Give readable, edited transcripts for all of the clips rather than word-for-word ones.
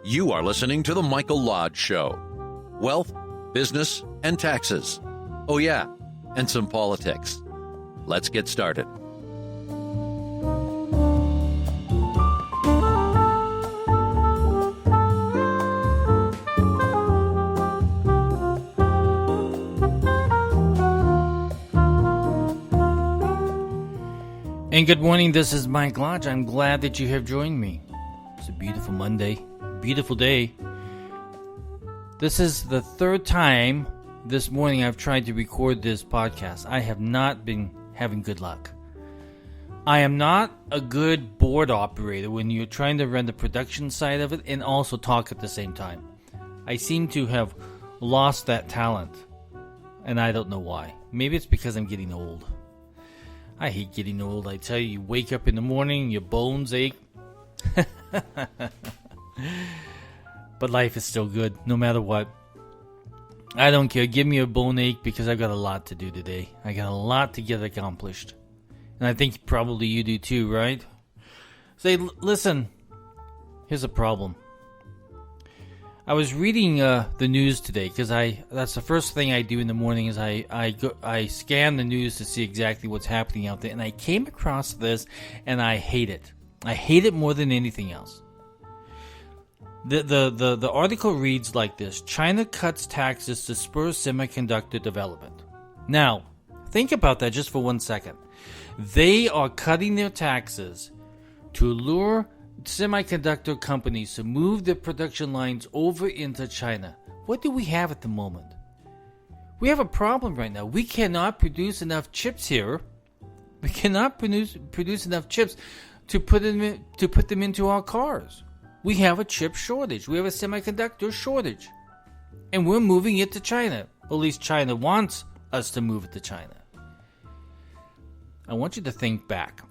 You are listening to The Michael Lodge Show. Wealth, business, and taxes. Oh yeah, and some politics. Let's get started. And good morning, this is Mike Lodge. I'm glad that you have joined me. It's a beautiful Monday, beautiful day. This is the third time this morning I've tried to record this podcast. I have not been having good luck. I am not a good board operator when you're trying to run the production side of it and also talk at the same time. I seem to have lost that talent, and I don't know why. Maybe it's because I'm getting old. I hate getting old. I tell you, you wake up in the morning, your bones ache. But life is still good, no matter what. I don't care. Give me a bone ache because I've got a lot to do today. I got a lot to get accomplished. And I think probably you do too, right? Say, listen, here's a problem. I was reading the news today because that's the first thing I do in the morning is I scan the news to see exactly what's happening out there, and I came across this and I hate it. I hate it more than anything else. The article reads like this: China cuts taxes to spur semiconductor development. Now, think about that just for 1 second. They are cutting their taxes to lure semiconductor companies to move their production lines over into China. What do we have at the moment? We have a problem right now. We cannot produce enough chips here. We cannot produce enough chips to put them into our cars. We have a chip shortage. We have a semiconductor shortage. And we're moving it to China. At least China wants us to move it to China. I want you to think back.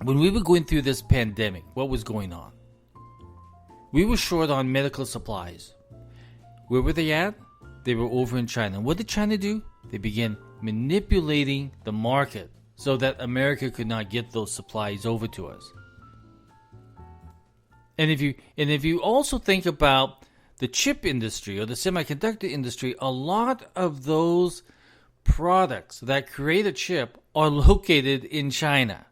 When we were going through this pandemic, what was going on? We were short on medical supplies. Where were they at? They were over in China. What did China do? They began manipulating the market so that America could not get those supplies over to us. And if you also think about the chip industry or the semiconductor industry, a lot of those products that create a chip are located in China.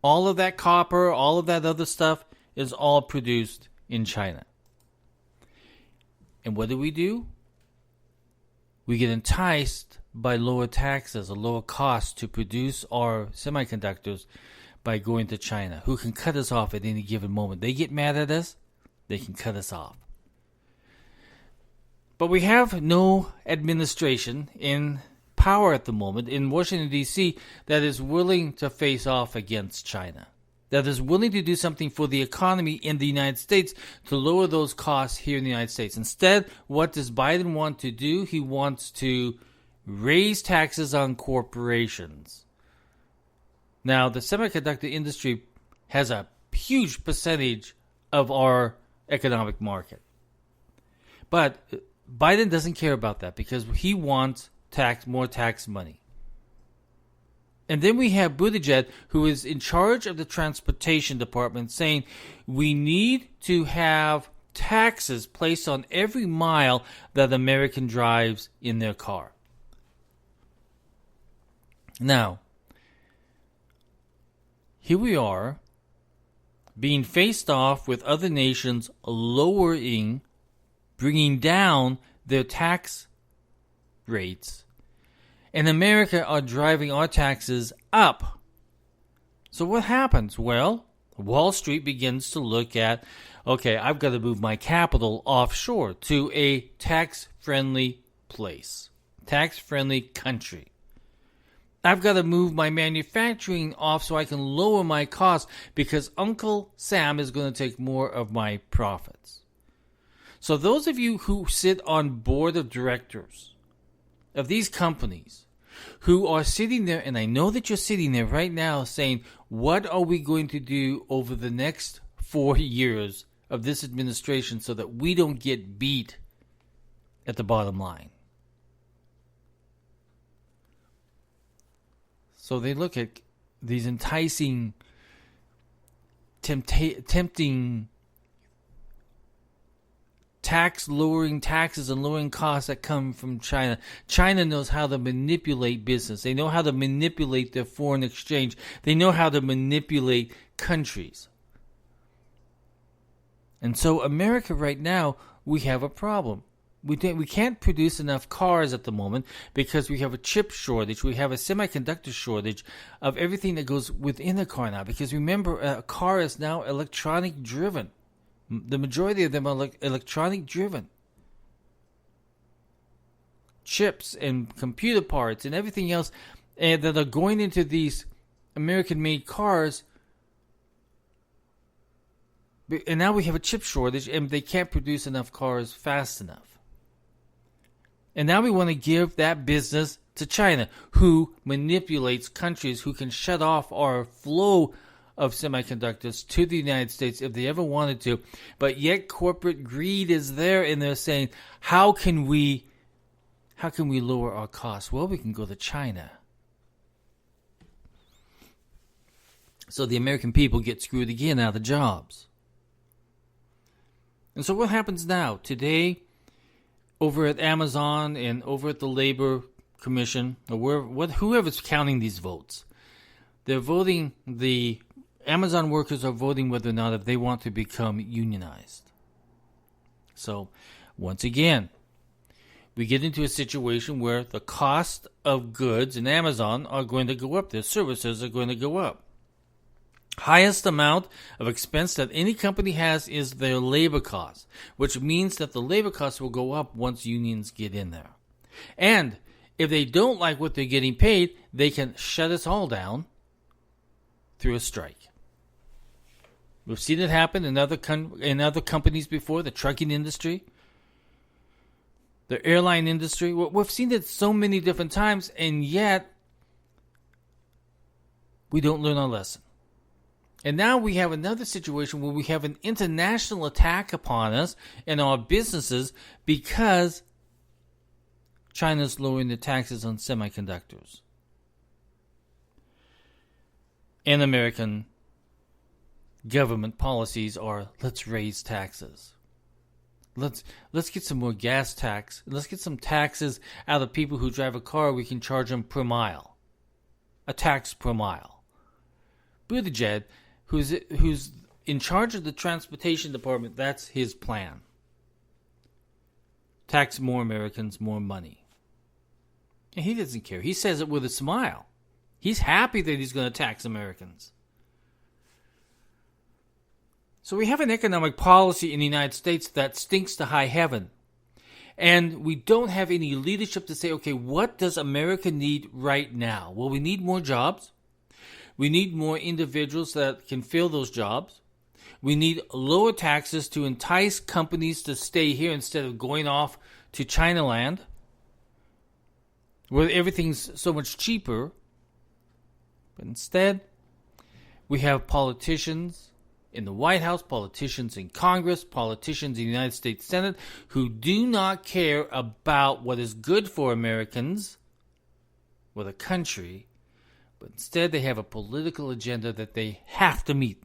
All of that copper, all of that other stuff is all produced in China. And what do? We get enticed by lower taxes or lower costs to produce our semiconductors by going to China, who can cut us off at any given moment. They get mad at us, they can cut us off. But we have no administration in power at the moment in Washington, D.C. that is willing to face off against China, that is willing to do something for the economy in the United States to lower those costs here in the United States. Instead, what does Biden want to do? He wants to raise taxes on corporations. Now, the semiconductor industry has a huge percentage of our economic market. But Biden doesn't care about that because he wants more tax money. And then we have Buttigieg, who is in charge of the transportation department, saying we need to have taxes placed on every mile that American drives in their car. Now, here we are being faced off with other nations bringing down their tax rates, and America are driving our taxes up. So what happens? Well, Wall Street begins to look at, okay, I've got to move my capital offshore to a tax-friendly place, tax-friendly country. I've got to move my manufacturing off so I can lower my costs because Uncle Sam is going to take more of my profits. So those of you who sit on board of directors of these companies who are sitting there, and I know that you're sitting there right now saying, what are we going to do over the next 4 years of this administration so that we don't get beat at the bottom line? So they look at these enticing tempting lowering taxes and lowering costs that come from China. China knows how to manipulate business. They know how to manipulate their foreign exchange. They know how to manipulate countries. And so America right now, we have a problem. We can't produce enough cars at the moment because we have a chip shortage. We have a semiconductor shortage of everything that goes within a car now. Because remember, a car is now electronic driven. The majority of them are electronic driven. Chips and computer parts and everything else that are going into these American-made cars. And now we have a chip shortage and they can't produce enough cars fast enough. And now we want to give that business to China, who manipulates countries, who can shut off our flow of semiconductors to the United States if they ever wanted to. But yet corporate greed is there, and they're saying, how can we lower our costs? Well, we can go to China. So the American people get screwed again out of jobs. And so what happens now? Today, over at Amazon and over at the Labor Commission, or whoever's counting these votes, they're voting, the Amazon workers are voting whether or not if they want to become unionized. So, once again, we get into a situation where the cost of goods in Amazon are going to go up. Their services are going to go up. Highest amount of expense that any company has is their labor costs, which means that the labor costs will go up once unions get in there. And if they don't like what they're getting paid, they can shut us all down through a strike. We've seen it happen in other companies before, the trucking industry, the airline industry. We've seen it so many different times, and yet we don't learn our lesson. And now we have another situation where we have an international attack upon us and our businesses because China's lowering the taxes on semiconductors. And American government policies are, let's raise taxes. Let's get some more gas tax. Let's get some taxes out of people who drive a car. We can charge them per mile. A tax per mile. Buttigieg, who's in charge of the transportation department, that's his plan. Tax more Americans, more money. And he doesn't care. He says it with a smile. He's happy that he's going to tax Americans. So we have an economic policy in the United States that stinks to high heaven. And we don't have any leadership to say, okay, what does America need right now? Well, we need more jobs. We need more individuals that can fill those jobs. We need lower taxes to entice companies to stay here instead of going off to China land, where everything's so much cheaper. But instead, we have politicians in the White House, politicians in Congress, politicians in the United States Senate who do not care about what is good for Americans or the country, but instead they have a political agenda that they have to meet.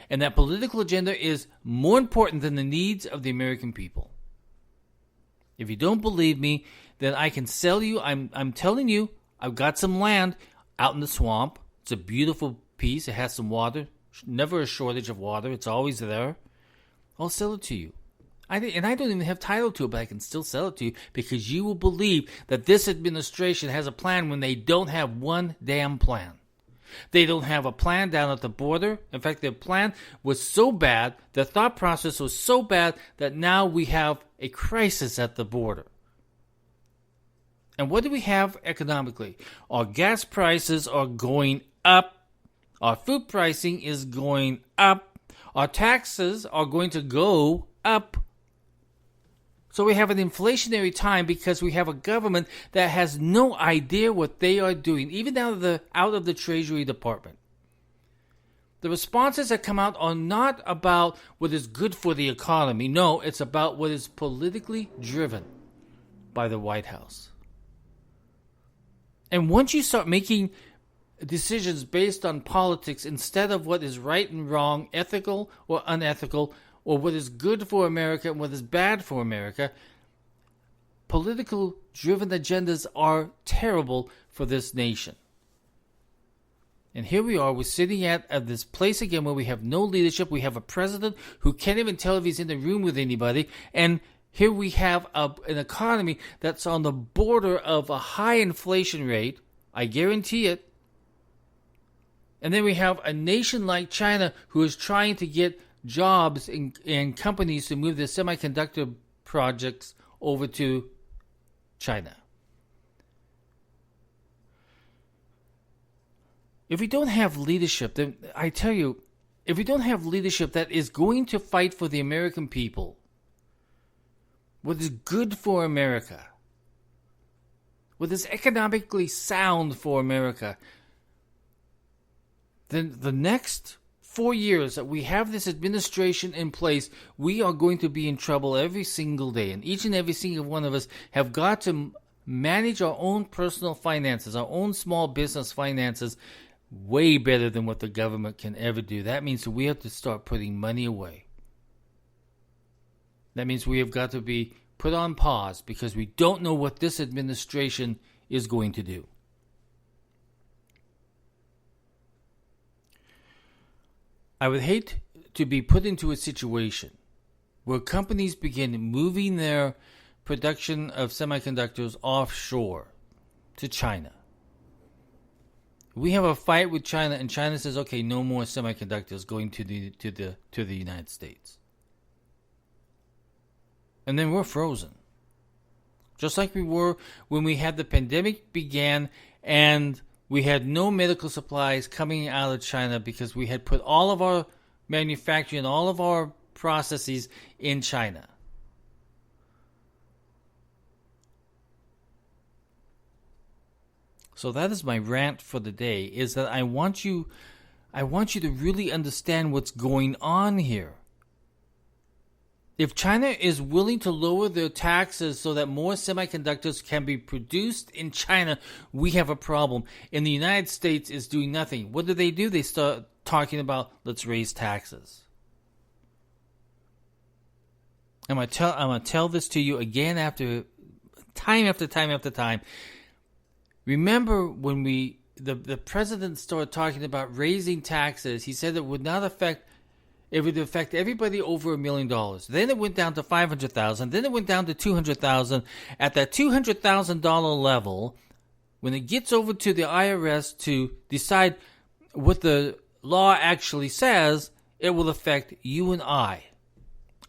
And that political agenda is more important than the needs of the American people. If you don't believe me, then I can sell you, I'm telling you, I've got some land out in the swamp. It's a beautiful piece. It has some water. Never a shortage of water. It's always there. I'll sell it to you. I don't even have title to it, but I can still sell it to you because you will believe that this administration has a plan when they don't have one damn plan. They don't have a plan down at the border. In fact, their plan was so bad, their thought process was so bad that now we have a crisis at the border. And what do we have economically? Our gas prices are going up. Our food pricing is going up. Our taxes are going to go up. So we have an inflationary time because we have a government that has no idea what they are doing, even out of the Treasury Department. The responses that come out are not about what is good for the economy. No, it's about what is politically driven by the White House. And once you start making decisions based on politics instead of what is right and wrong, ethical or unethical, or what is good for America and what is bad for America. Political driven agendas are terrible for this nation. And here we are, we're sitting at this place again where we have no leadership. We have a president who can't even tell if he's in the room with anybody. And here we have an economy that's on the border of a high inflation rate. I guarantee it. And then we have a nation like China who is trying to get jobs and companies to move their semiconductor projects over to China. If we don't have leadership, then I tell you, if we don't have leadership that is going to fight for the American people, what is good for America, what is economically sound for America, then the next 4 years that we have this administration in place, we are going to be in trouble every single day. And each and every single one of us have got to manage our own personal finances, our own small business finances, way better than what the government can ever do. That means that we have to start putting money away. That means we have got to be put on pause because we don't know what this administration is going to do. I would hate to be put into a situation where companies begin moving their production of semiconductors offshore to China. We have a fight with China, and China says, "Okay, no more semiconductors going to the United States," and then we're frozen, just like we were when we had the pandemic began, and we had no medical supplies coming out of China because we had put all of our manufacturing, all of our processes in China. So that is my rant for the day, is that I want you to really understand what's going on here. If China is willing to lower their taxes so that more semiconductors can be produced in China, we have a problem. And the United States is doing nothing. What do? They start talking about, let's raise taxes. I'm going to tell this to you again after time. Remember when the president started talking about raising taxes, he said it would affect everybody over $1 million. Then it went down to $500,000. Then it went down to $200,000. At that $200,000 level, when it gets over to the IRS to decide what the law actually says, it will affect you and I.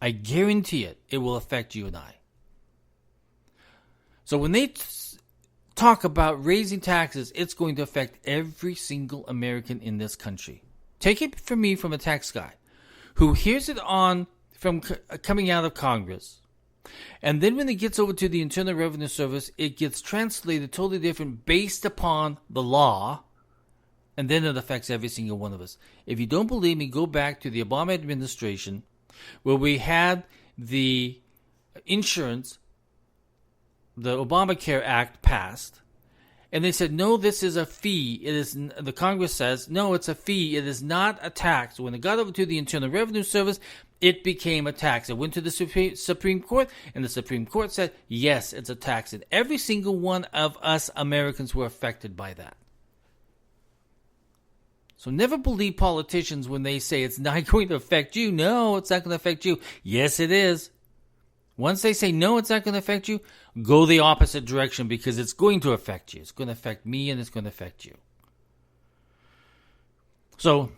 I guarantee it. It will affect you and I. So when they talk about raising taxes, it's going to affect every single American in this country. Take it from me, from a tax guy who hears it from coming out of Congress, and then when it gets over to the Internal Revenue Service, it gets translated totally different based upon the law, and then it affects every single one of us. If you don't believe me, go back to the Obama administration, where we had the insurance, the Obamacare Act passed, and they said, no, this is a fee. The Congress says, no, it's a fee. It is not a tax. When it got over to the Internal Revenue Service, it became a tax. It went to the Supreme Court, and the Supreme Court said, yes, it's a tax. And every single one of us Americans were affected by that. So never believe politicians when they say it's not going to affect you. No, it's not going to affect you. Yes, it is. Once they say, no, it's not going to affect you, go the opposite direction, because it's going to affect you. It's going to affect me, and it's going to affect you. So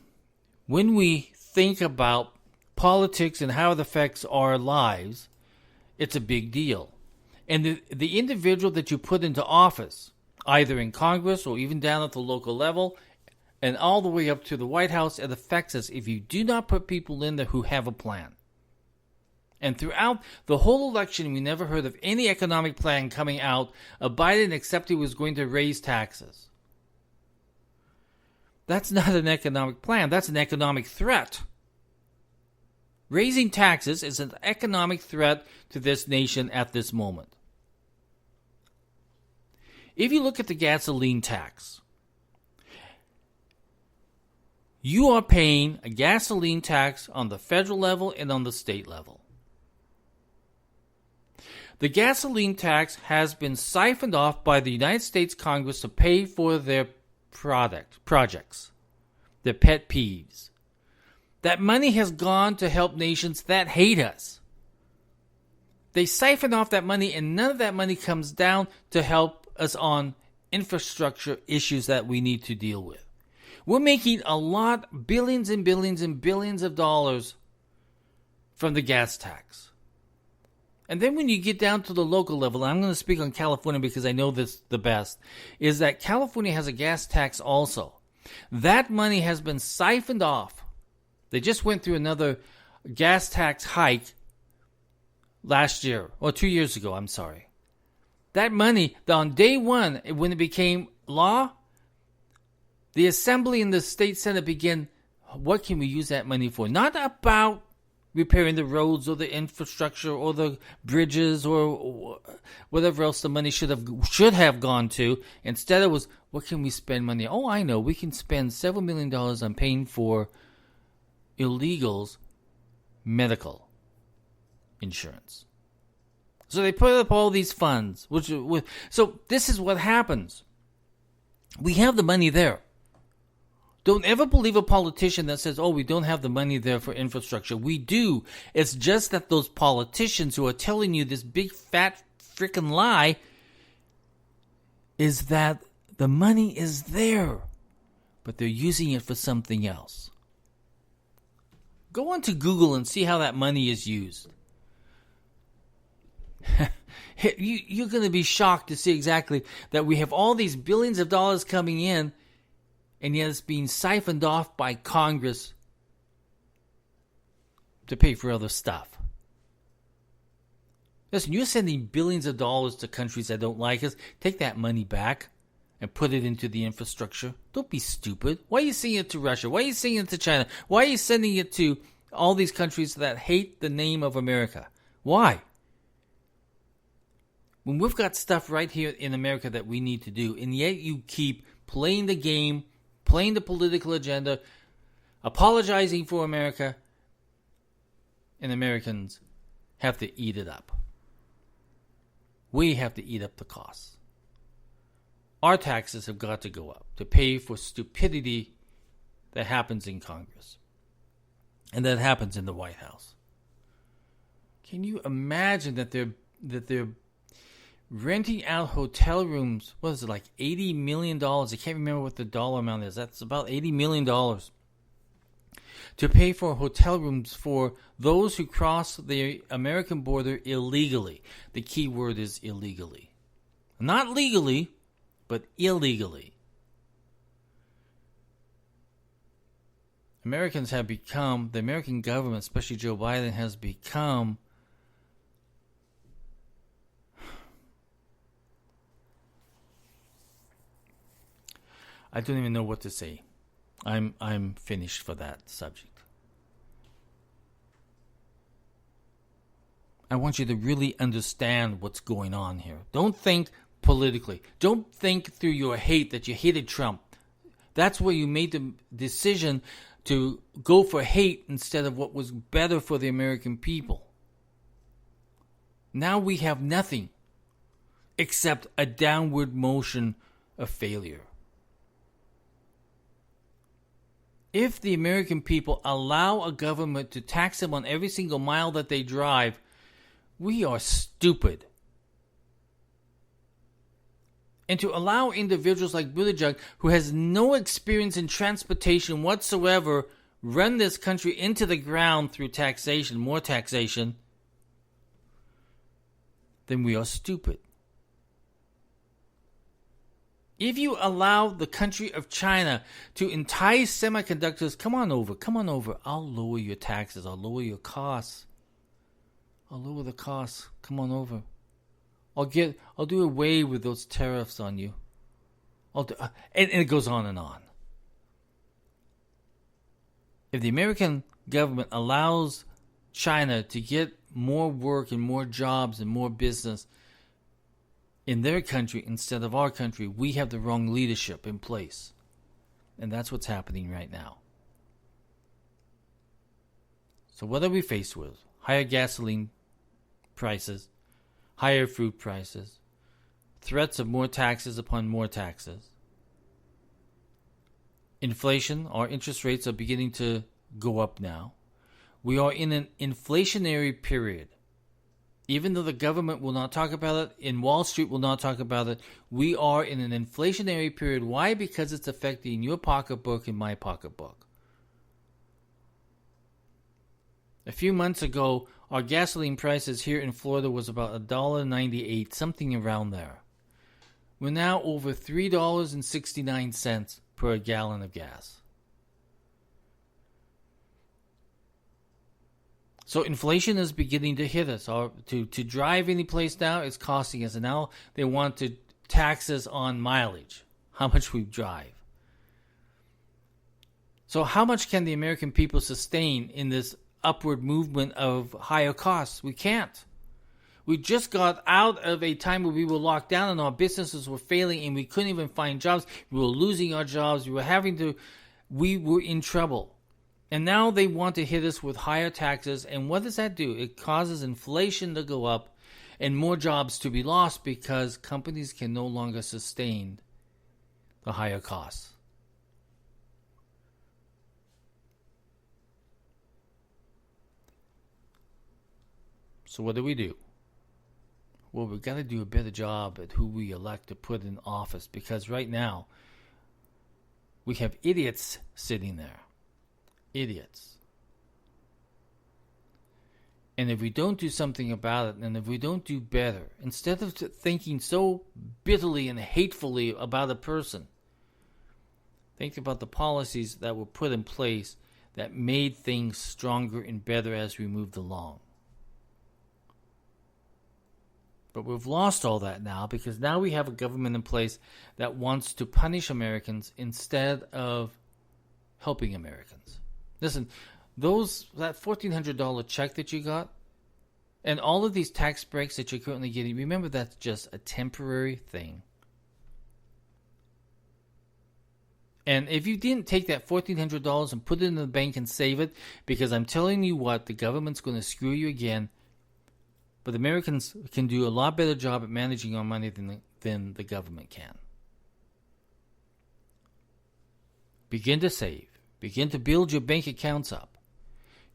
when we think about politics and how it affects our lives, it's a big deal. And the individual that you put into office, either in Congress or even down at the local level, and all the way up to the White House, it affects us if you do not put people in there who have a plan. And throughout the whole election, we never heard of any economic plan coming out of Biden except he was going to raise taxes. That's not an economic plan. That's an economic threat. Raising taxes is an economic threat to this nation at this moment. If you look at the gasoline tax, you are paying a gasoline tax on the federal level and on the state level. The gasoline tax has been siphoned off by the United States Congress to pay for their projects, their pet peeves. That money has gone to help nations that hate us. They siphon off that money, and none of that money comes down to help us on infrastructure issues that we need to deal with. We're making a lot, billions and billions and billions of dollars from the gas tax. And then when you get down to the local level, I'm going to speak on California because I know this the best, is that California has a gas tax also. That money has been siphoned off. They just went through another gas tax hike last year, or 2 years ago, I'm sorry. That money, on day one, when it became law, the Assembly and the State Senate began, what can we use that money for? Not about repairing the roads or the infrastructure or the bridges or whatever else the money should have gone to. Instead, it was, what can we spend money on? Oh, I know. We can spend several $1 million on paying for illegals' medical insurance. So they put up all these funds. So this is what happens. We have the money there. Don't ever believe a politician that says, oh, we don't have the money there for infrastructure. We do. It's just that those politicians who are telling you this big, fat, freaking lie is that the money is there, but they're using it for something else. Go onto Google and see how that money is used. You're going to be shocked to see exactly that we have all these billions of dollars coming in, and yet it's being siphoned off by Congress to pay for other stuff. Listen, you're sending billions of dollars to countries that don't like us. Take that money back and put it into the infrastructure. Don't be stupid. Why are you sending it to Russia? Why are you sending it to China? Why are you sending it to all these countries that hate the name of America? Why? When we've got stuff right here in America that we need to do, and yet you keep playing the game, playing the political agenda, apologizing for America, and Americans have to eat it up. We have to eat up the costs. Our taxes have got to go up to pay for stupidity that happens in Congress and that happens in the White House. Can you imagine that they're renting out hotel rooms? What is it, like $80 million? I can't remember what the dollar amount is. That's about $80 million to pay for hotel rooms for those who cross the American border illegally. The key word is illegally. Not legally, but illegally. Americans have become, the American government, especially Joe Biden, has become I don't even know what to say. I'm finished for that subject. I want you to really understand what's going on here. Don't think politically. Don't think through your hate that you hated Trump. That's where you made the decision to go for hate instead of what was better for the American people. Now we have nothing except a downward motion of failure. If the American people allow a government to tax them on every single mile that they drive, we are stupid. And to allow individuals like Buttigieg, who has no experience in transportation whatsoever, run this country into the ground through taxation, more taxation, then we are stupid. If you allow the country of China to entice semiconductors, come on over. I'll lower your taxes. I'll lower your costs. I'll lower the costs. Come on over. I'll do away with those tariffs on you. And it goes on and on. If the American government allows China to get more work and more jobs and more business in their country instead of our country, we have the wrong leadership in place. And that's what's happening right now. So what are we faced with? Higher gasoline prices, higher food prices, threats of more taxes upon more taxes. Inflation, our interest rates are beginning to go up now. We are in an inflationary period. Even though the government will not talk about it, and Wall Street will not talk about it, we are in an inflationary period. Why? Because it's affecting your pocketbook and my pocketbook. A few months ago, our gasoline prices here in Florida was about $1.98, something around there. We're now over $3.69 per gallon of gas. So inflation is beginning to hit us. To drive any place now, it's costing us. And now they want to tax us on mileage, how much we drive. So how much can the American people sustain in this upward movement of higher costs? We can't. We just got out of a time where we were locked down and our businesses were failing and we couldn't even find jobs. We were losing our jobs. We were in trouble. And now they want to hit us with higher taxes. And what does that do? It causes inflation to go up and more jobs to be lost because companies can no longer sustain the higher costs. So what do? Well, we've got to do a better job at who we elect to put in office because right now we have idiots sitting there. Idiots. And if we don't do something about it, and if we don't do better, instead of thinking so bitterly and hatefully about a person, think about the policies that were put in place that made things stronger and better as we moved along. But we've lost all that now because now we have a government in place that wants to punish Americans instead of helping Americans. Listen, that $1,400 check that you got and all of these tax breaks that you're currently getting, remember that's just a temporary thing. And if you didn't take that $1,400 and put it in the bank and save it, because I'm telling you what, the government's going to screw you again. But Americans can do a lot better job at managing our money than the government can. Begin to save. Begin to build your bank accounts up.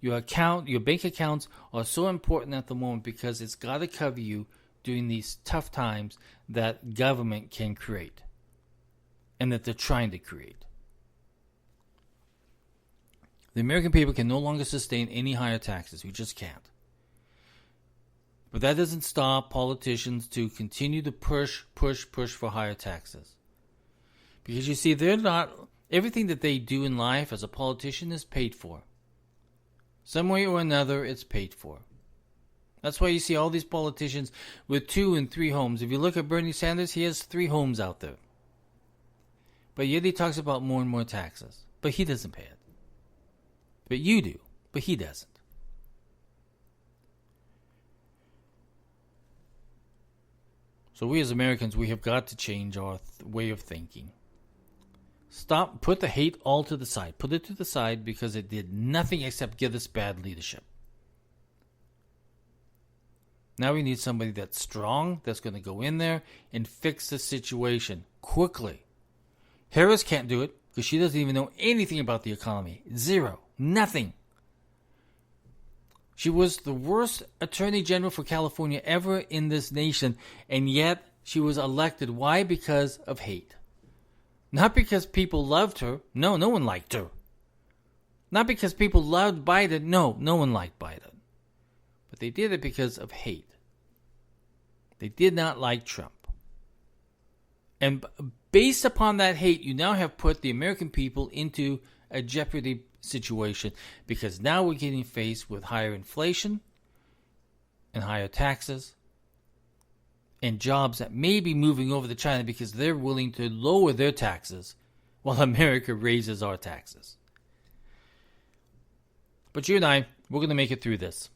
Your bank accounts are so important at the moment because it's got to cover you during these tough times that government can create and that they're trying to create. The American people can no longer sustain any higher taxes. We just can't. But that doesn't stop politicians to continue to push for higher taxes. Because you see, everything that they do in life as a politician is paid for. Some way or another, it's paid for. That's why you see all these politicians with 2 and 3 homes. If you look at Bernie Sanders, he has 3 homes out there. But yet he talks about more and more taxes. But he doesn't pay it. But you do. But he doesn't. So we as Americans, we have got to change our way of thinking. Put the hate all to the side. Put it to the side because it did nothing except give us bad leadership. Now we need somebody that's strong, that's going to go in there and fix the situation quickly. Harris can't do it because she doesn't even know anything about the economy. Zero. Nothing. She was the worst attorney general for California ever in this nation, and yet she was elected. Why? Because of hate. Not because people loved her. No one liked her. Not because people loved Biden. No one liked Biden. But they did it because of hate. They did not like Trump. And based upon that hate, you now have put the American people into a jeopardy situation because now we're getting faced with higher inflation and higher taxes and jobs that may be moving over to China because they're willing to lower their taxes while America raises our taxes. But you and I, we're going to make it through this.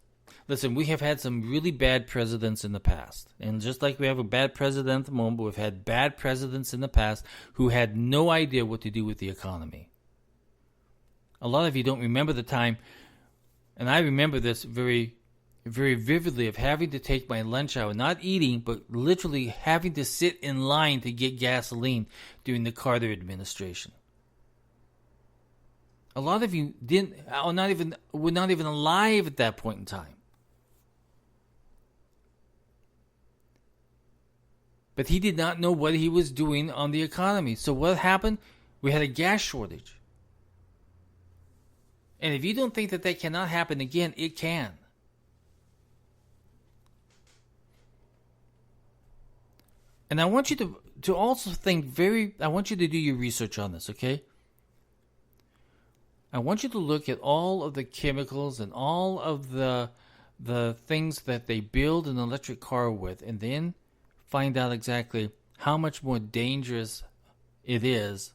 Listen, we have had some really bad presidents in the past. And just like we have a bad president at the moment, we've had bad presidents in the past who had no idea what to do with the economy. A lot of you don't remember the time And I remember this very, very vividly, of having to take my lunch hour, not eating, but literally having to sit in line to get gasoline during the Carter administration. A lot of you were not even alive at that point in time. But he did not know what he was doing on the economy. So what happened? We had a gas shortage. And if you don't think that cannot happen again, it can. And I want you to also think I want you to do your research on this, okay? I want you to look at all of the chemicals and all of the things that they build an electric car with, and then find out exactly how much more dangerous it is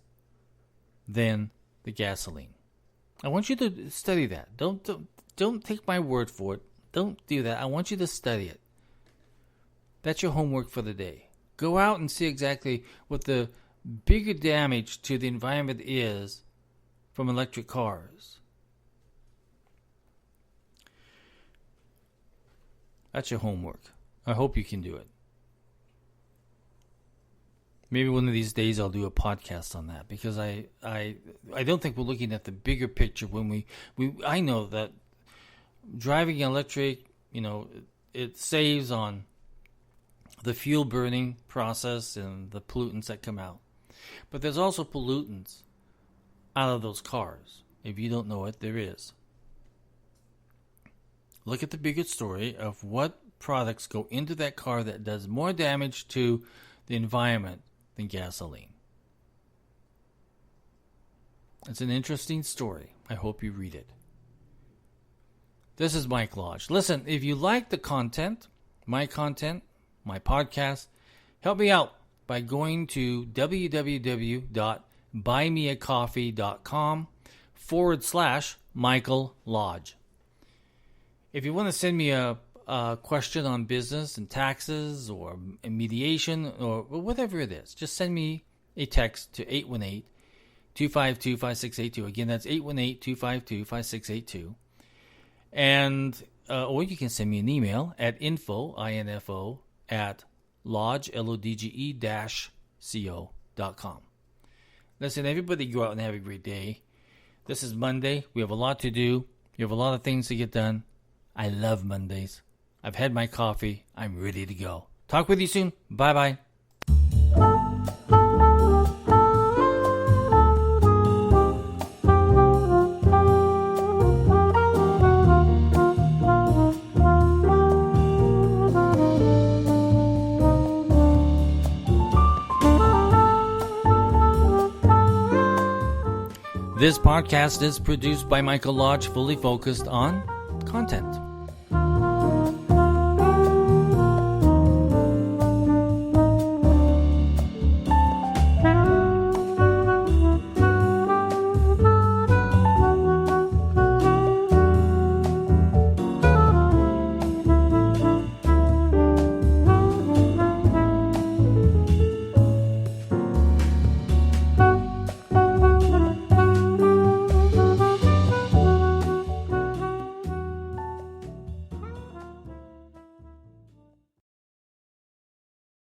than the gasoline. I want you to study that. Don't take my word for it. Don't do that. I want you to study it. That's your homework for the day. Go out and see exactly what the bigger damage to the environment is from electric cars. That's your homework. I hope you can do it. Maybe one of these days I'll do a podcast on that, because I don't think we're looking at the bigger picture when I know that driving electric, it saves on the fuel burning process and the pollutants that come out. But there's also pollutants out of those cars. If you don't know it, there is. Look at the bigger story of what products go into that car that does more damage to the environment than gasoline. It's an interesting story. I hope you read it. This is Mike Lodge. Listen, if you like the content, my podcast, help me out by going to www.buymeacoffee.com/Michael Lodge. If you want to send me a question on business and taxes or mediation or whatever it is, just send me a text to 818-252-5682. Again, that's 818-252-5682. And or you can send me an email at info at lodge, LODGE-co.com. Listen, everybody go out and have a great day. This is Monday. We have a lot to do. You have a lot of things to get done. I love Mondays. I've had my coffee. I'm ready to go. Talk with you soon. Bye-bye. This podcast is produced by Michael Lodge, fully focused on content.